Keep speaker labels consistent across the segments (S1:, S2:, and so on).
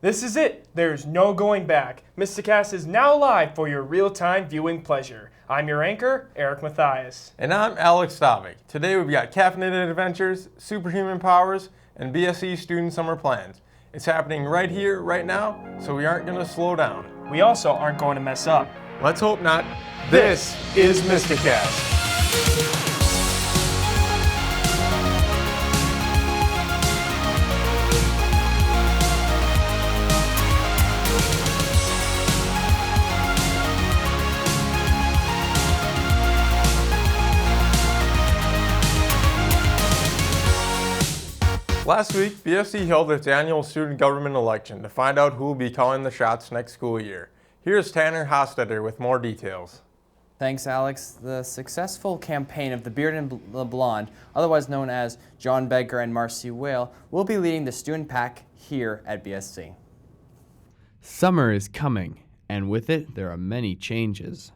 S1: This is it. There's no going back. MystiCast is now live for your real-time viewing pleasure. I'm your anchor, Eric Mathias.
S2: And I'm Alex Stavik. Today we've got caffeinated adventures, superhuman powers, and BSC student summer plans. It's happening right here, right now, so we aren't going to slow down.
S1: We also aren't going to mess up.
S2: Let's hope not. This is MystiCast. Last week, BSC held its annual student government election to find out who will be calling the shots next school year. Here's Tanner Hostetter with more details.
S3: Thanks, Alex. The successful campaign of the Beard and the Blonde, otherwise known as John Bedgar and Marcy Whale, will be leading the student pack here at BSC.
S4: Summer is coming, and with it, there are many changes.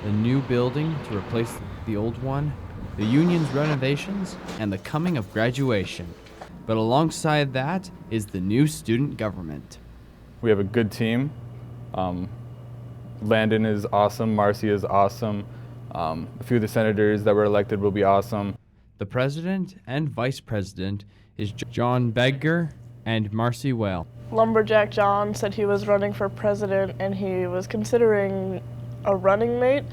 S4: The new building to replace the old one, the union's renovations, and the coming of graduation. But alongside that is the new student government.
S5: We have a good team. Landon is awesome, Marcy is awesome. A few of the senators that were elected will be awesome.
S4: The president and vice president is John Bedgar and Marcy Whale.
S6: Lumberjack John said he was running for president and he was considering a running mate,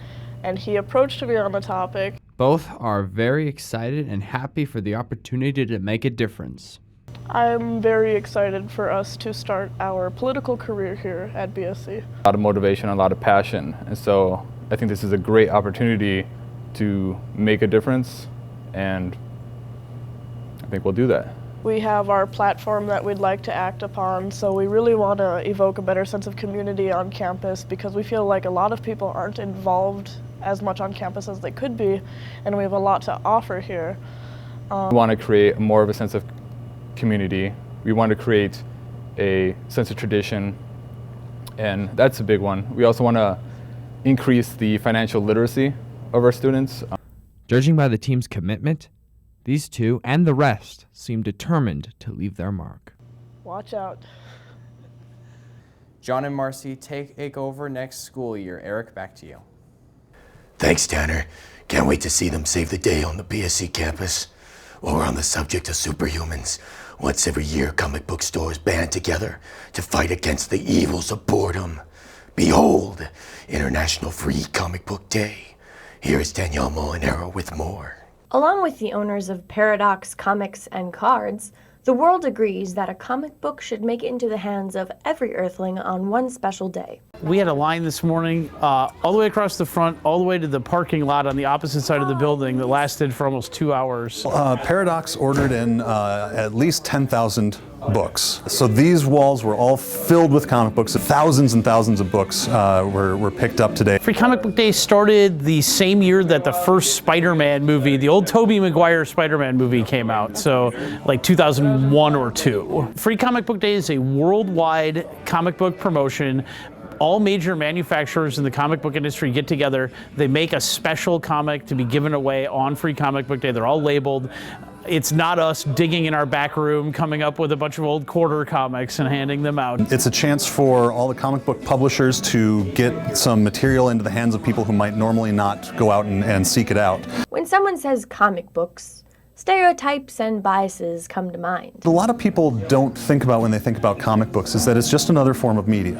S6: and he approached me on the topic.
S4: Both are very excited and happy for the opportunity to make a difference.
S6: I'm very excited for us to start our political career here at BSC.
S5: A lot of motivation, a lot of passion, and so I think this is a great opportunity to make a difference, and I think we'll do that.
S6: We have our platform that we'd like to act upon, so we really want to evoke a better sense of community on campus because we feel like a lot of people aren't involved as much on campus as they could be, and we have a lot to offer here.
S5: We want to create more of a sense of community. We want to create a sense of tradition, and that's a big one. We also want to increase the financial literacy of our students.
S4: Judging by the team's commitment, these two and the rest seem determined to leave their mark.
S6: Watch out.
S3: John and Marcy take over next school year. Eric, back to you.
S7: Thanks, Tanner. Can't wait to see them save the day on the BSC campus. While we're on the subject of superhumans, once every year comic book stores band together to fight against the evils of boredom. Behold, International Free Comic Book Day. Here is Danielle Molinaro with more.
S8: Along with the owners of Paradox Comics and Cards, the world agrees that a comic book should make it into the hands of every Earthling on one special day.
S9: We had a line this morning all the way across the front, all the way to the parking lot on the opposite side of the building that lasted for almost 2 hours.
S10: Paradox ordered in at least 10,000 books. So these walls were all filled with comic books. Thousands and thousands of books were picked up today.
S9: Free Comic Book Day started the same year that the first Spider-Man movie, the old Tobey Maguire Spider-Man movie came out, so like 2001 or 2. Free Comic Book Day is a worldwide comic book promotion. All major manufacturers in the comic book industry get together. They make a special comic to be given away on Free Comic Book Day. They're all labeled. It's not us digging in our back room, coming up with a bunch of old quarter comics and handing them out.
S10: It's a chance for all the comic book publishers to get some material into the hands of people who might normally not go out and seek it out.
S8: When someone says comic books, stereotypes and biases come to mind.
S10: A lot of people don't think about when they think about comic books is that it's just another form of media.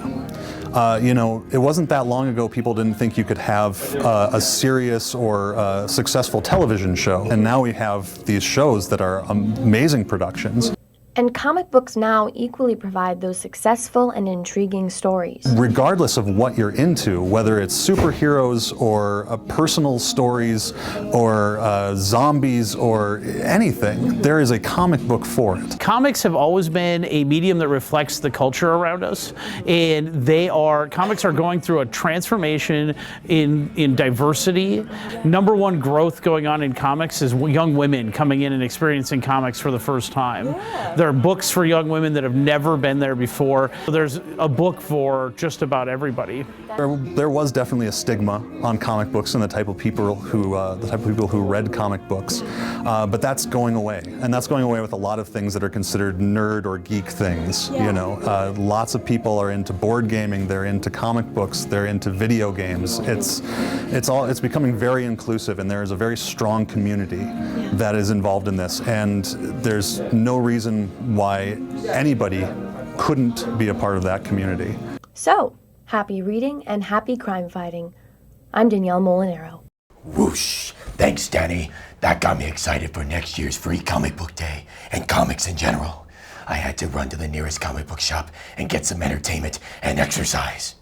S10: It wasn't that long ago people didn't think you could have a serious or successful television show, and now we have these shows that are amazing productions.
S8: And comic books now equally provide those successful and intriguing stories.
S10: Regardless of what you're into, whether it's superheroes or personal stories or zombies or anything, there is a comic book for it.
S9: Comics have always been a medium that reflects the culture around us, and comics are going through a transformation in diversity. Number one growth going on in comics is young women coming in and experiencing comics for the first time. There are books for young women that have never been there before. There's a book for just about everybody.
S10: There was definitely a stigma on comic books and the type of people who read comic books, but that's going away, and that's going away with a lot of things that are considered nerd or geek things.
S8: Yeah.
S10: You know, lots of people are into board gaming, they're into comic books, they're into video games. It's becoming very inclusive, and there is a very strong community that is involved in this, and there's no reason why anybody couldn't be a part of that community.
S8: So, happy reading and happy crime fighting. I'm Danielle Molinaro.
S7: Whoosh! Thanks, Danny. That got me excited for next year's free comic book day and comics in general. I had to run to the nearest comic book shop and get some entertainment and exercise.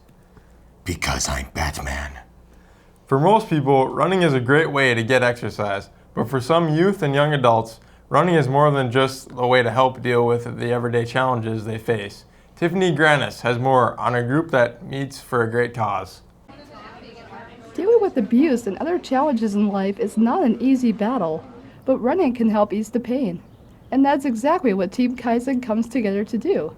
S7: Because I'm Batman.
S2: For most people, running is a great way to get exercise, but for some youth and young adults, running is more than just a way to help deal with the everyday challenges they face. Tiffany Granis has more on a group that meets for a great cause.
S11: Dealing with abuse and other challenges in life is not an easy battle, but running can help ease the pain. And that's exactly what Team Kaizen comes together to do.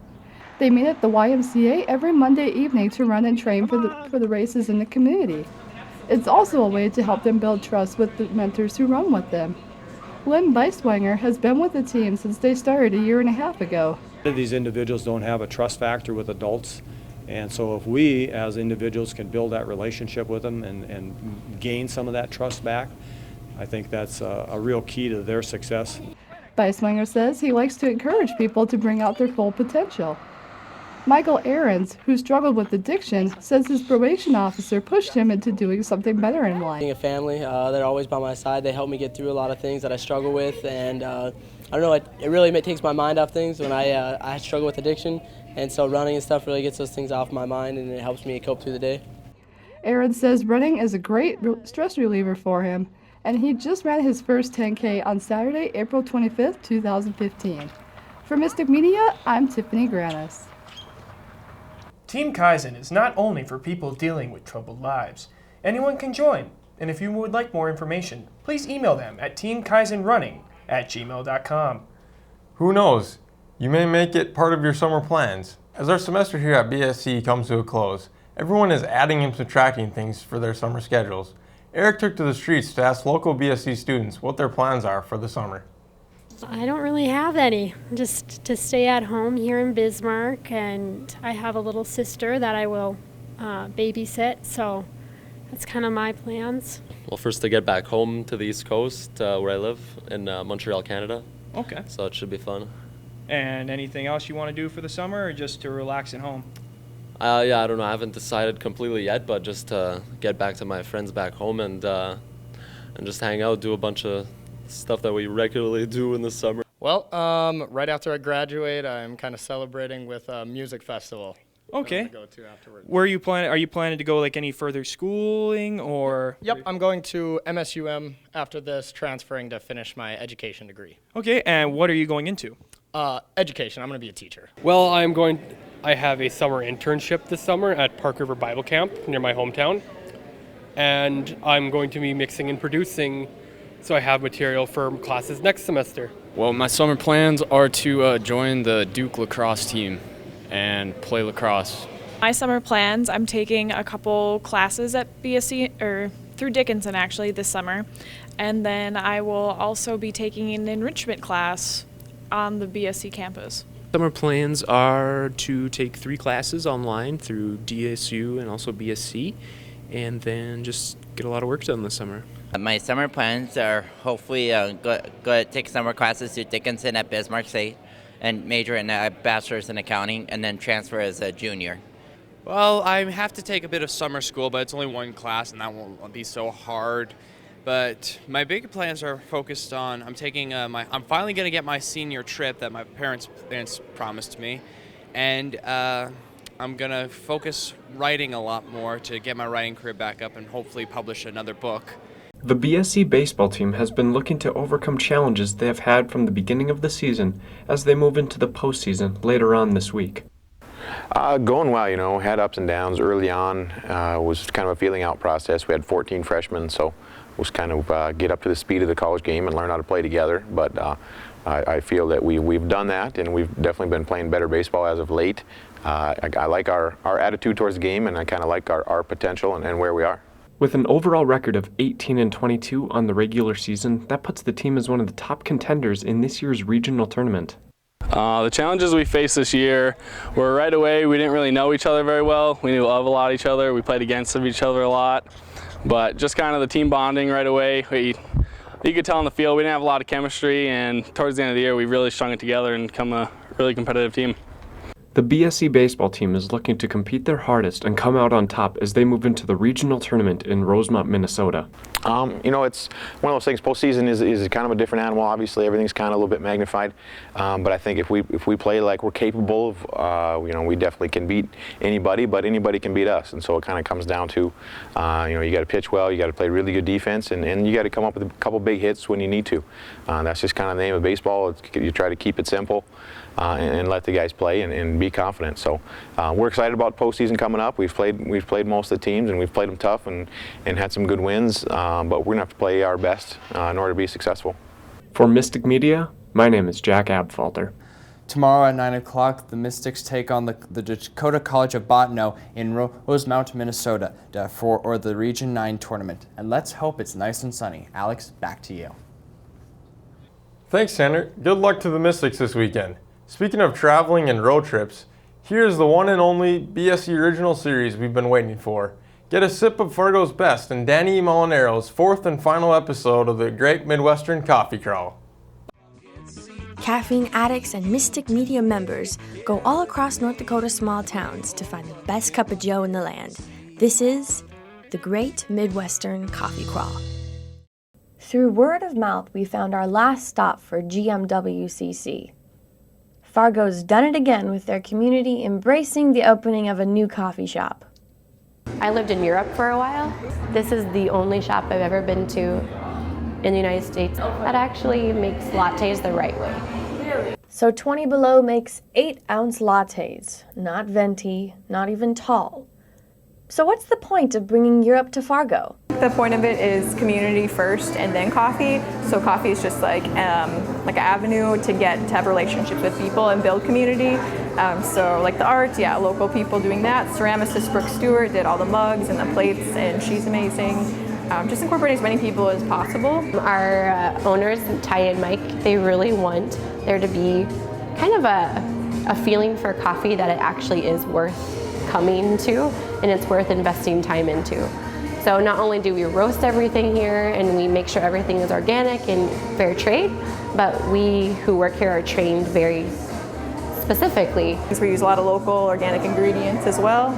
S11: They meet at the YMCA every Monday evening to run and train for the races in the community. It's also a way to help them build trust with the mentors who run with them. Lynn Beiswanger has been with the team since they started a year and a half ago.
S12: These individuals don't have a trust factor with adults, and so if we as individuals can build that relationship with them and gain some of that trust back, I think that's a real key to their success.
S11: Beiswanger says he likes to encourage people to bring out their full potential. Michael Ahrens, who struggled with addiction, says his probation officer pushed him into doing something better in life.
S13: Being a family, they're always by my side. They help me get through a lot of things that I struggle with, and I don't know, it really takes my mind off things when I struggle with addiction, and so running and stuff really gets those things off my mind, and it helps me cope through the day.
S11: Ahrens says running is a great stress reliever for him, and he just ran his first 10K on Saturday, April 25th, 2015. For Mystic Media, I'm Tiffany Granis.
S1: Team Kaizen is not only for people dealing with troubled lives. Anyone can join, and if you would like more information, please email them at teamkaizenrunning@gmail.com.
S2: Who knows? You may make it part of your summer plans. As our semester here at BSC comes to a close, everyone is adding and subtracting things for their summer schedules. Eric took to the streets to ask local BSC students what their plans are for the summer.
S14: I don't really have any, just to stay at home here in Bismarck, and I have a little sister that I will babysit, so that's kind of my plans.
S15: Well, first to get back home to the East Coast where I live in Montreal, Canada.
S1: Okay.
S15: So it should be fun.
S1: And anything else you want to do for the summer, or just to relax at home?
S15: Yeah, I don't know. I haven't decided completely yet, but just to get back to my friends back home and just hang out, do a bunch of stuff that we regularly do in the summer.
S16: Well, right after I graduate, I'm kind of celebrating with a music festival.
S1: Okay.
S16: Go to afterwards.
S1: Where are you planning? Are you planning to go like any further schooling, or?
S16: Yep, I'm going to MSUM after this, transferring to finish my education degree.
S1: Okay, and what are you going into?
S16: Education. I'm going to be a teacher.
S17: Well, I have a summer internship this summer at Park River Bible Camp near my hometown, and I'm going to be mixing and producing, so I have material for classes next semester.
S18: Well, my summer plans are to join the Duke lacrosse team and play lacrosse.
S19: My summer plans, I'm taking a couple classes at BSC, or through Dickinson actually, this summer, and then I will also be taking an enrichment class on the BSC campus.
S20: Summer plans are to take 3 classes online through DSU and also BSC, and then just get a lot of work done this summer.
S21: My summer plans are hopefully go take summer classes through Dickinson at Bismarck State and major in a bachelor's in accounting, and then transfer as a junior.
S22: Well, I have to take a bit of summer school, but it's only 1 class, and that won't be so hard. But my big plans are focused on, I'm finally going to get my senior trip that my parents promised me, and I'm going to focus writing a lot more to get my writing career back up and hopefully publish another book.
S23: The BSC baseball team has been looking to overcome challenges they have had from the beginning of the season as they move into the postseason later on this week.
S24: Going well, had ups and downs early on. Was kind of a feeling out process. We had 14 freshmen, so it was kind of get up to the speed of the college game and learn how to play together. But I feel that we've done that, and we've definitely been playing better baseball as of late. I like our attitude towards the game, and I kind of like our potential and where we are.
S23: With an overall record of 18-22 on the regular season, that puts the team as one of the top contenders in this year's regional tournament.
S3: The challenges we faced this year were right away, we didn't really know each other very well. We knew of a lot of each other. We played against each other a lot. But just kind of the team bonding right away, you could tell on the field we didn't have a lot of chemistry, and towards the end of the year we really strung it together and become a really competitive team.
S23: The BSC baseball team is looking to compete their hardest and come out on top as they move into the regional tournament in Rosemont, Minnesota.
S24: You know, it's one of those things. Postseason is kind of a different animal. Obviously, everything's kind of a little bit magnified. But I think if we play like we're capable of, you know, we definitely can beat anybody. But anybody can beat us. And so it kind of comes down to, you know, you got to pitch well, you got to play really good defense, and you got to come up with a couple big hits when you need to. That's just kind of the name of baseball. You try to keep it simple. And let the guys play and be confident. So we're excited about postseason coming up. We've played most of the teams, and we've played them tough and had some good wins. But we're gonna have to play our best in order to be successful.
S23: For Mystic Media, my name is Jack Abfalter.
S4: Tomorrow at 9 o'clock, the Mystics take on the Dakota College of Botano in Rosemount, Minnesota for the Region 9 tournament. And let's hope it's nice and sunny. Alex, back to you.
S2: Thanks, Tanner. Good luck to the Mystics this weekend. Speaking of traveling and road trips, here's the one and only BSC Original Series we've been waiting for. Get a sip of Fargo's best in Danny Molinaro's fourth and final episode of the Great Midwestern Coffee Crawl.
S5: Caffeine addicts and Mystic Media members go all across North Dakota's small towns to find the best cup of joe in the land. This is the Great Midwestern Coffee Crawl.
S8: Through word of mouth, we found our last stop for GMWCC. Fargo's done it again with their community embracing the opening of a new coffee shop.
S6: I lived in Europe for a while. This is the only shop I've ever been to in the United States that actually makes lattes the right way.
S8: So 20 Below makes 8-ounce lattes, not venti, not even tall. So what's the point of bringing Europe to Fargo?
S25: The point of it is community first and then coffee. So coffee is just like an avenue to have relationships with people and build community. So like the art, yeah, local people doing that. Ceramicist Brooke Stewart did all the mugs and the plates, and she's amazing. Just incorporating as many people as possible.
S6: Our owners, Ty and Mike, they really want there to be kind of a feeling for coffee that it actually is worth coming to and it's worth investing time into. So not only do we roast everything here and we make sure everything is organic and fair trade, but we who work here are trained very specifically.
S25: We use a lot of local organic ingredients as well.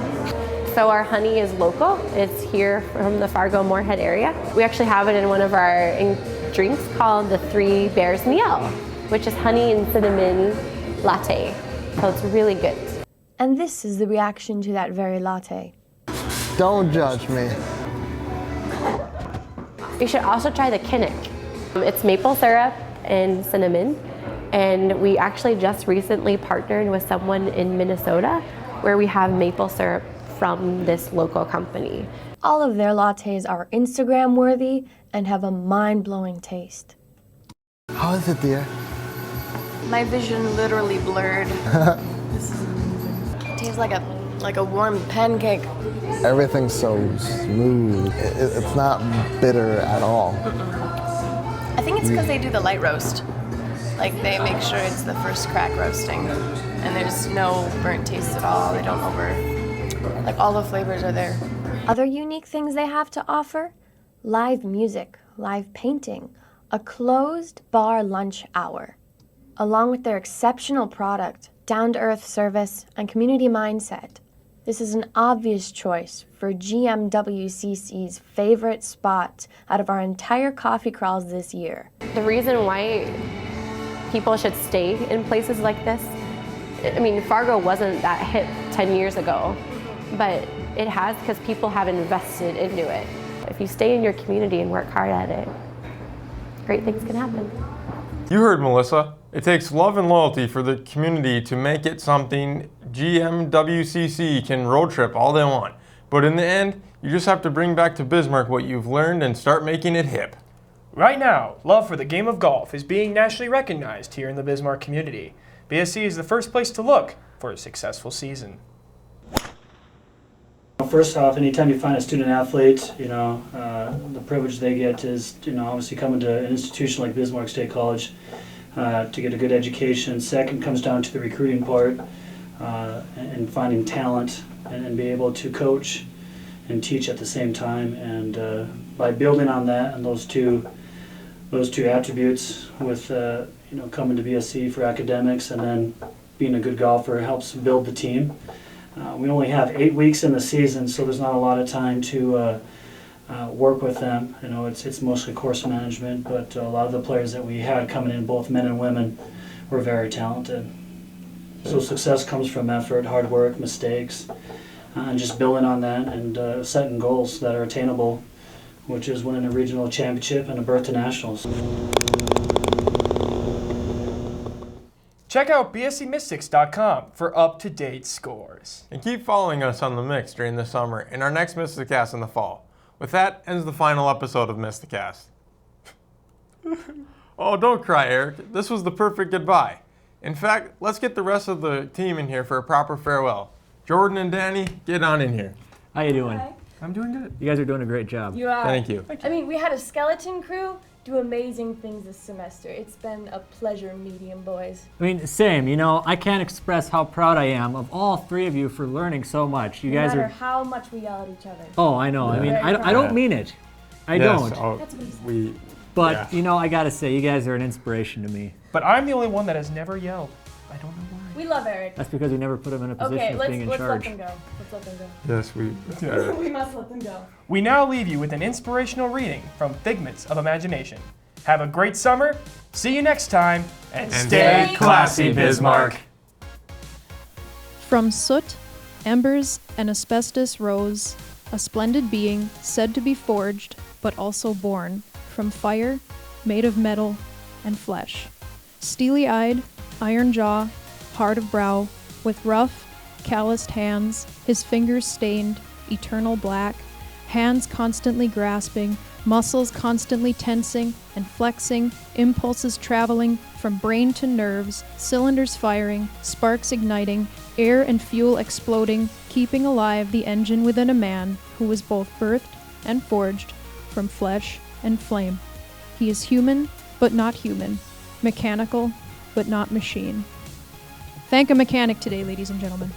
S6: So our honey is local. It's here from the Fargo-Moorhead area. We actually have it in one of our drinks called the Three Bears Miel, which is honey and cinnamon latte. So it's really good.
S8: And this is the reaction to that very latte.
S26: Don't judge me.
S6: You should also try the Kinnick. It's maple syrup and cinnamon, and we actually just recently partnered with someone in Minnesota where we have maple syrup from this local company.
S8: All of their lattes are Instagram worthy and have a mind-blowing taste.
S26: How is it, dear?
S27: My vision literally blurred. It tastes like a warm pancake.
S26: Everything's so smooth. It's not bitter at all.
S27: I think it's because they do the light roast. Like they make sure it's the first crack roasting, and there's no burnt taste at all. They don't like all the flavors are there.
S8: Other unique things they have to offer? Live music, live painting, a closed bar lunch hour. Along with their exceptional product, down-to-earth service, and community mindset, this is an obvious choice for GMWCC's favorite spot out of our entire coffee crawls this year.
S6: The reason why people should stay in places like this, I mean, Fargo wasn't that hip 10 years ago, but it has because people have invested into it. If you stay in your community and work hard at it, great things can happen.
S2: You heard Melissa. It takes love and loyalty for the community to make it something GMWCC can road trip all they want. But in the end, you just have to bring back to Bismarck what you've learned and start making it hip.
S1: Right now, love for the game of golf is being nationally recognized here in the Bismarck community. BSC is the first place to look for a successful season.
S7: First off, anytime you find a student athlete, the privilege they get is, obviously coming to an institution like Bismarck State College to get a good education. Second comes down to the recruiting part and finding talent and be able to coach and teach at the same time. And by building on that and those two attributes with, coming to BSC for academics and then being a good golfer helps build the team. We only have 8 weeks in the season, so there's not a lot of time to work with them. It's mostly course management, but a lot of the players that we had coming in, both men and women, were very talented. So success comes from effort, hard work, mistakes, and just building on that and setting goals that are attainable, which is winning a regional championship and a berth to nationals.
S1: Check out bscmystics.com for up-to-date scores.
S2: And keep following us on the Mix during the summer and our next MystiCast in the fall. With that, ends the final episode of MystiCast. Oh, don't cry, Eric. This was the perfect goodbye. In fact, let's get the rest of the team in here for a proper farewell. Jordan and Danny, get on in here.
S9: How you doing?
S1: Hi. I'm doing good.
S9: You guys are doing a great job.
S10: You are.
S2: Thank you.
S10: I mean, we had a skeleton crew do amazing things this semester. It's been a pleasure meeting you boys.
S9: I mean, same. I can't express how proud I am of all three of you for learning so much. You guys
S10: no
S9: are.
S10: matter how much we yell at each other.
S9: Oh, I know.
S10: Yeah.
S9: I mean, I don't mean it. I don't.
S10: That's what he said.
S9: But I gotta say, you guys are an inspiration to me.
S1: But I'm the only one that has never yelled. I don't know why.
S10: We love Eric.
S9: That's because we never put him in a position of being in charge.
S10: Okay, let's let them go. Let's let them go.
S2: Yes, we.
S10: We must let them go.
S1: We now leave you with an inspirational reading from Figments of Imagination. Have a great summer, see you next time, and stay classy, Bismarck.
S11: From soot, embers, and asbestos rose a splendid being said to be forged, but also born, from fire, made of metal and flesh. Steely-eyed, iron jaw, hard of brow, with rough, calloused hands, his fingers stained, eternal black, hands constantly grasping, muscles constantly tensing and flexing, impulses traveling from brain to nerves, cylinders firing, sparks igniting, air and fuel exploding, keeping alive the engine within a man who was both birthed and forged from flesh and flame. He is human, but not human, mechanical, but not machine. Thank a mechanic today, ladies and gentlemen.